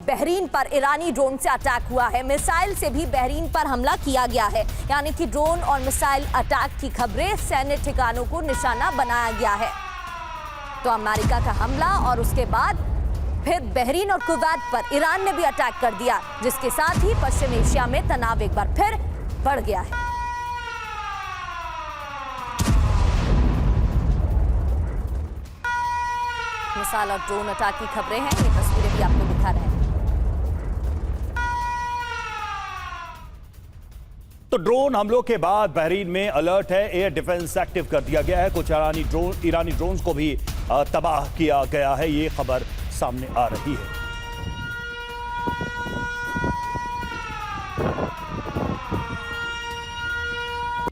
Bahrain पर ईरानी drone से attack हुआ है। मिसाइल से भी बहरीन पर हमला किया गया है, यानी कि ड्रोन और मिसाइल अटैक की खबरें, सैन्य ठिकानों को निशाना बनाया गया है। तो अमेरिका का हमला और उसके बाद फिर बहरीन और कुवैत पर ईरान ने भी अटैक कर दिया, जिसके साथ ही पश्चिम एशिया में तनाव एक बार फिर बढ़ गया है। मिसाइल और ड्रोन अटैक की खबरें हैं, ये तस्वीरें भी आपको दिखा रहे हैं। तो ड्रोन हमलों के बाद बहरीन में अलर्ट है, एयर डिफेंस एक्टिव कर दिया गया है। कुछ ईरानी ड्रोन्स को भी तबाह किया गया है, ये खबर सामने आ रही है।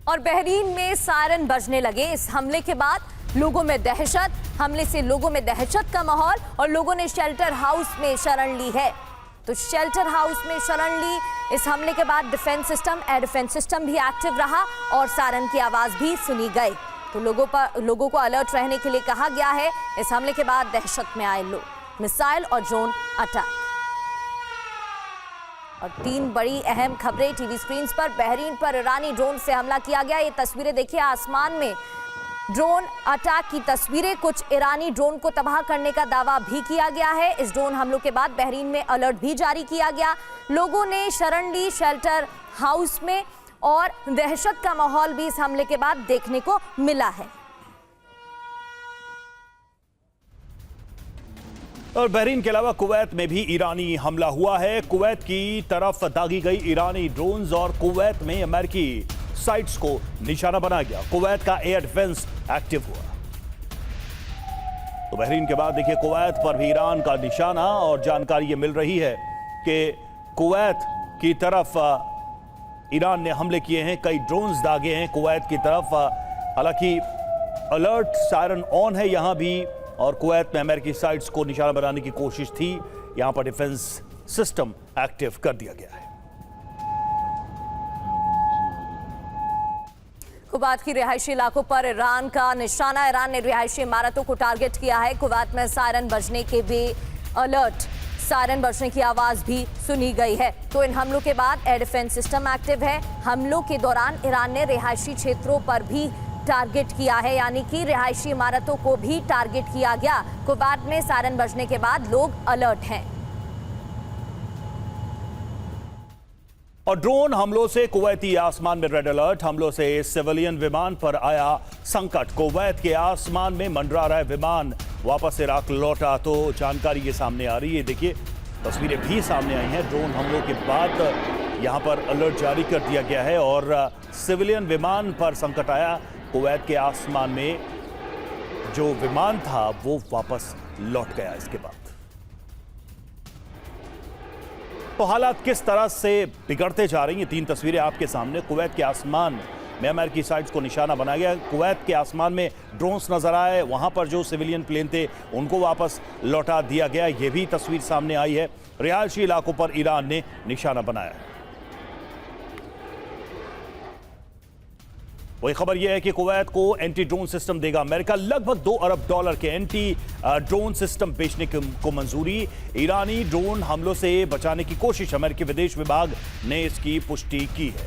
और बहरीन में सायरन बजने लगे। इस हमले के बाद लोगों में दहशत, हमले से लोगों में दहशत का माहौल और लोगों ने शेल्टर हाउस में शरण ली है। तो शेल्टर हाउस में शरण ली। इस हमले के बाद defence system, air defence system भी एक्टिव रहा और सायरन की आवाज भी सुनी गई। तो लोगों को अलर्ट रहने के लिए कहा गया है। इस हमले के बाद दहशत में आए लोग, मिसाइल और ड्रोन अटैक। और 3 बड़ी अहम खबरें टीवी स्क्रीन पर। बहरीन पर ईरानी ड्रोन से हमला किया गया। ये तस्वीरें देखिए, आसमान में ड्रोन अटैक की तस्वीरें। कुछ ईरानी ड्रोन को तबाह करने का दावा भी किया गया है। इस ड्रोन हमलों के बाद बहरीन में अलर्ट भी जारी किया गया। लोगों ने शरण ली शेल्टर हाउस में और दहशत का माहौल भी इस हमले के बाद देखने को मिला है। और बहरीन के अलावा कुवैत में भी ईरानी हमला हुआ है। कुवैत की तरफ दागी गई ईरानी ड्रोन्स और कुवैत में अमेरिकी साइट्स को निशाना बनाया गया। कुवैत का एयर डिफेंस एक्टिव हुआ। तो बहरीन के बाद देखिए कुवैत पर भी ईरान का निशाना, और जानकारी ये मिल रही है कि कुवैत की तरफ ईरान ने हमले किए हैं, कई ड्रोन्स दागे हैं कुवैत की तरफ। हालांकि अलर्ट सायरन ऑन है यहां भी, और कुवैत में अमेरिकी साइट्स को निशाना बनाने की कोशिश थी। यहां पर डिफेंस सिस्टम एक्टिव कर दिया गया है। कुवैत की रिहायशी इलाकों पर ईरान का निशाना। ईरान ने रिहायशी इमारतों को टारगेट किया है। कुवैत में सायरन बजने के भी अलर्ट, सायरन बजने की आवाज भी सुनी गई है। तो इन हमलों के बाद एयर डिफेंस सिस्टम एक्टिव है। हमलों के दौरान ईरान ने रिहायशी क्षेत्रों पर भी टारगेट किया है, यानी कि रिहायशी इमारतों को भी टारगेट किया गया। कुवैत में सायरन बजने के बाद लोग अलर्ट हैं। और ड्रोन हमलों से कुवैती आसमान में रेड अलर्ट। हमलों से सिविलियन विमान पर आया संकट। कुवैत के आसमान में मंडरा रहा विमान वापस इराक लौटा। तो जानकारी ये सामने आ रही है, देखिए तस्वीरें भी सामने आई हैं। ड्रोन हमलों के बाद यहां पर अलर्ट जारी कर दिया गया है और सिविलियन विमान पर संकट आया। कुवैत के आसमान में जो विमान था वो वापस लौट गया इसके बाद। तो हालात किस तरह से बिगड़ते जा रही हैं, 3 तस्वीरें आपके सामने। कुवैत के आसमान में अमेरिकी साइट्स को निशाना बनाया गया। कुवैत के आसमान में ड्रोन्स नजर आए, वहां पर जो सिविलियन प्लेन थे उनको वापस लौटा दिया गया। यह भी तस्वीर सामने आई है। रिहायशी इलाकों पर ईरान ने निशाना बनाया है। वही खबर यह है कि कुवैत को एंटी ड्रोन सिस्टम देगा अमेरिका। लगभग $2 अरब के एंटी ड्रोन सिस्टम बेचने को मंजूरी। ईरानी ड्रोन हमलों से बचाने की कोशिश, अमेरिकी विदेश विभाग ने इसकी पुष्टि की है।